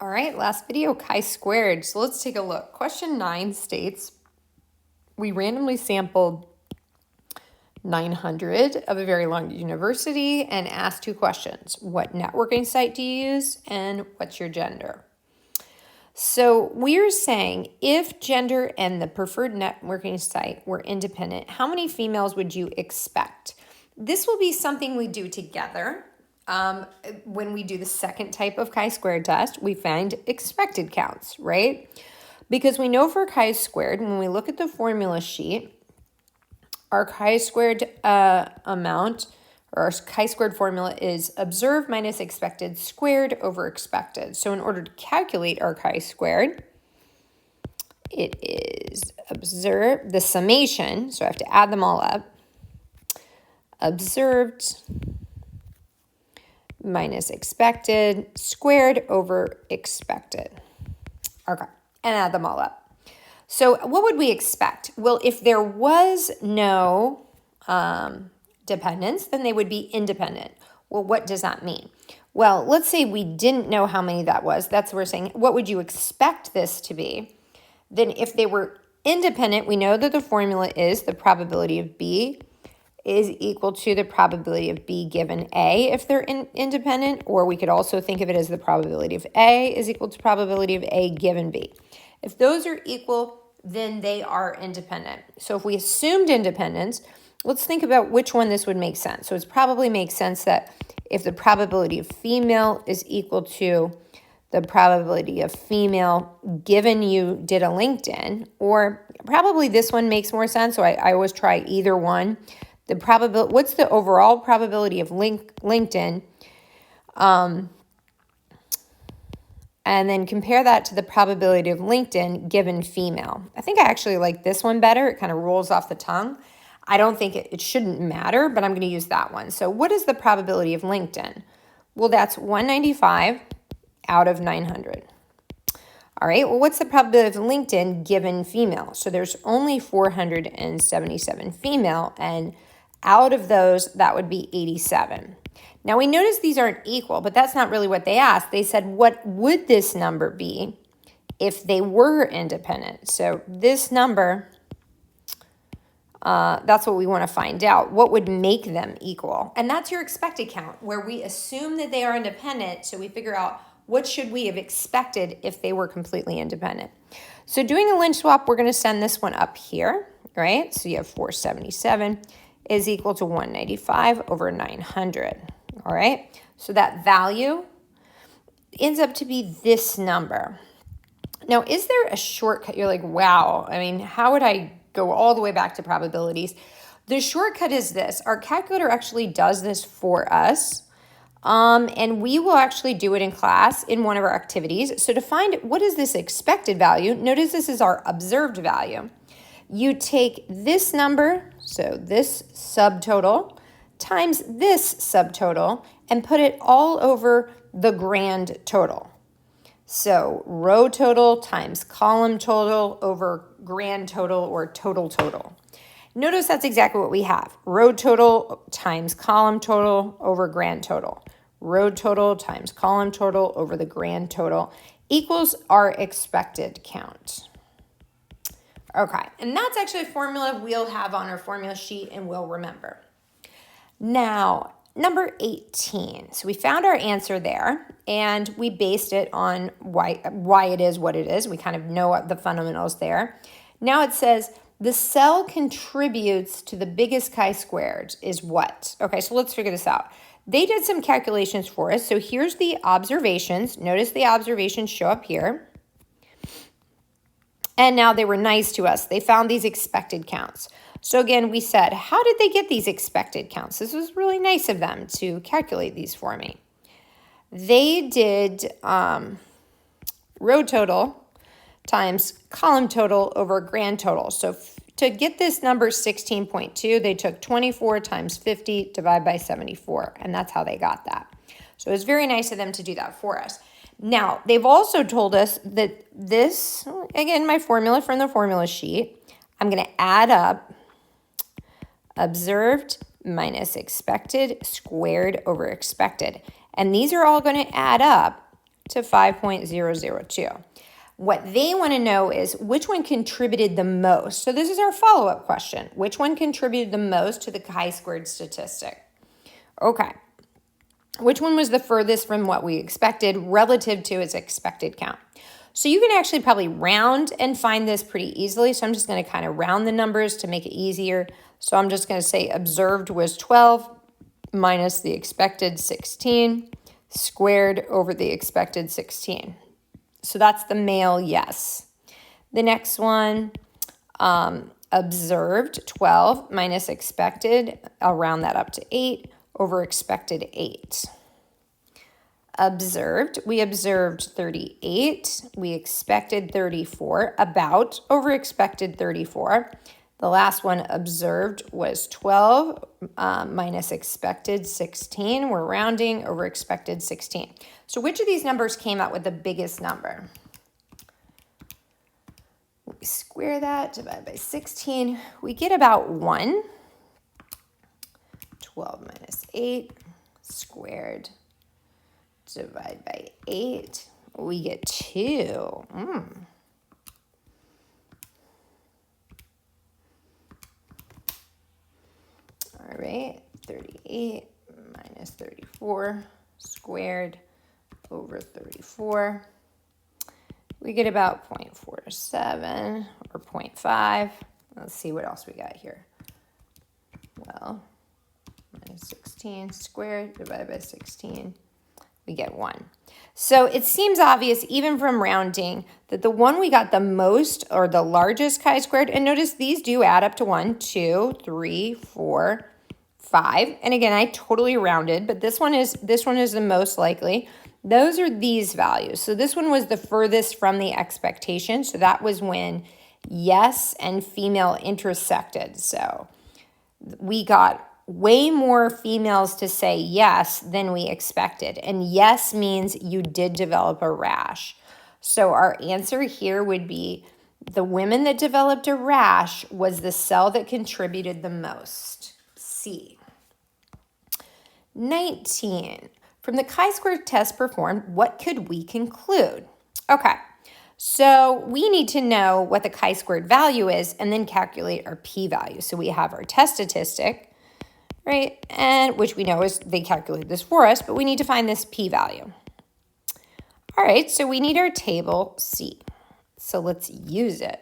All right, last video, chi-squared. So let's take a look. Question 9 states, we randomly sampled 900 of a very long university and asked 2 questions. What networking site do you use and what's your gender? So we're saying if gender and the preferred networking site were independent, how many females would you expect? This will be something we do together. When we do the second type of chi-squared test, we find expected counts, right? Because we know for chi-squared, when we look at the formula sheet, our chi-squared amount, or our chi-squared formula is observed minus expected squared over expected. So in order to calculate our chi-squared, it is observed, the summation, so I have to add them all up, observed minus expected squared over expected. Okay, and add them all up. So what would we expect? Well, if there was no dependence, then they would be independent. Well, what does that mean? Well, let's say we didn't know how many that was. That's what we're saying. What would you expect this to be? Then if they were independent, we know that the formula is the probability of B is equal to the probability of B given A if they're independent, or we could also think of it as the probability of A is equal to probability of A given B. If those are equal, then they are independent. So if we assumed independence, let's think about which one this would make sense. So it probably makes sense that if the probability of female is equal to the probability of female given you did a LinkedIn, or probably this one makes more sense, so I always try either one. The probability, what's the overall probability of LinkedIn? And then compare that to the probability of LinkedIn given female. I think I actually like this one better. It kind of rolls off the tongue. I don't think it shouldn't matter, but I'm going to use that one. So what is the probability of LinkedIn? Well, that's 195 out of 900. All right, well, what's the probability of LinkedIn given female? So there's only 477 female, and out of those, that would be 87. Now, we notice these aren't equal, but that's not really what they asked. They said, what would this number be if they were independent? So this number, that's what we want to find out. What would make them equal? And that's your expected count, where we assume that they are independent, so we figure out what should we have expected if they were completely independent. So doing a Lynch swap, we're going to send this one up here, right? So you have 477 is equal to 195 over 900, all right? So that value ends up to be this number. Now, is there a shortcut? You're like, wow, I mean, how would I go all the way back to probabilities? The shortcut is this. Our calculator actually does this for us, and we will actually do it in class in one of our activities. So to find what is this expected value, notice this is our observed value. You take this number, so this subtotal, times this subtotal, and put it all over the grand total. So row total times column total over grand total or total total. Notice that's exactly what we have. Row total times column total over grand total. Row total times column total over the grand total equals our expected count. Okay, and that's actually a formula we'll have on our formula sheet and we'll remember. Now, number 18. So we found our answer there, and we based it on why it is what it is. We kind of know what the fundamentals there. Now it says the cell contributes to the biggest chi-squared is what? Okay, so let's figure this out. They did some calculations for us. So here's the observations. Notice the observations show up here. And now they were nice to us. They found these expected counts. So again, we said, how did they get these expected counts? This was really nice of them to calculate these for me. They did row total times column total over grand total. So to get this number 16.2, they took 24 times 50 divided by 74, and that's how they got that. So it was very nice of them to do that for us. Now, they've also told us that this, again, my formula from the formula sheet, I'm going to add up observed minus expected squared over expected. And these are all going to add up to 5.002. What they want to know is which one contributed the most. So this is our follow-up question. Which one contributed the most to the chi-squared statistic? Okay. Which one was the furthest from what we expected relative to its expected count? So you can actually probably round and find this pretty easily. So I'm just going to kind of round the numbers to make it easier. So I'm just going to say observed was 12 minus the expected 16 squared over the expected 16. So that's the male yes. The next one, observed 12 minus expected, I'll round that up to 8 over expected 8. Observed, we observed 38, we expected 34, about over expected 34. The last one observed was 12 minus expected 16. We're rounding over expected 16. So which of these numbers came out with the biggest number? We square that, divide by 16. We get about 1. 12 minus 8 squared, divide by 8. We get 2. All right, 38 minus 34 squared over 34. We get about 0.47 or 0.5. Let's see what else we got here. Well, minus 16 squared divided by 16, we get 1. So it seems obvious, even from rounding, that the one we got the most or the largest chi-squared, and notice these do add up to 1, 2, 3, 4, 5. And again, I totally rounded, but this one is the most likely. Those are these values. So this one was the furthest from the expectation. So that was when yes and female intersected. So we got way more females to say yes than we expected. And yes means you did develop a rash. So our answer here would be the women that developed a rash was the cell that contributed the most. C. 19. From the chi-square test performed, what could we conclude? Okay, so we need to know what the chi-squared value is and then calculate our p-value. So we have our test statistic, right? And which we know is they calculated this for us, but we need to find this p-value. All right, so we need our table C. So let's use it.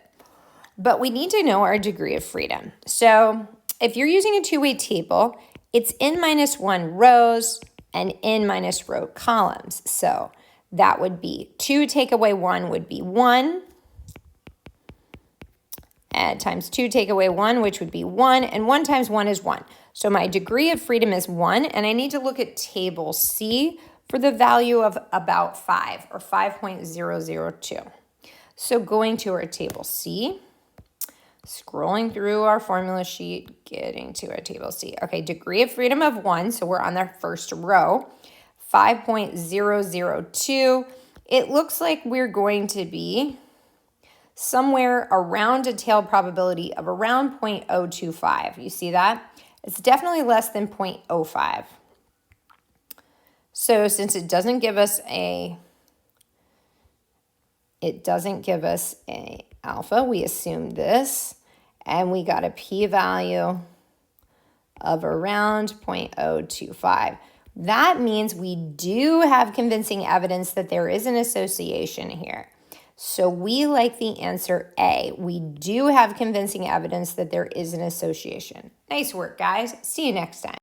But we need to know our degree of freedom. So if you're using a two-way table, it's n-1 rows and n- row columns. So that would be 2 take away 1 would be 1. And times 2 take away 1, which would be 1. And 1 times 1 is 1. So my degree of freedom is 1. And I need to look at table C for the value of about 5 or 5.002. So going to our table C, scrolling through our formula sheet, getting to our table C. Okay, degree of freedom of 1, so we're on our first row. 5.002. It looks like we're going to be somewhere around a tail probability of around 0.025. You see that? It's definitely less than 0.05. So since it doesn't give us a alpha, we assume this, and we got a p-value of around 0.025. That means we do have convincing evidence that there is an association here. So we like the answer A. We do have convincing evidence that there is an association. Nice work, guys. See you next time.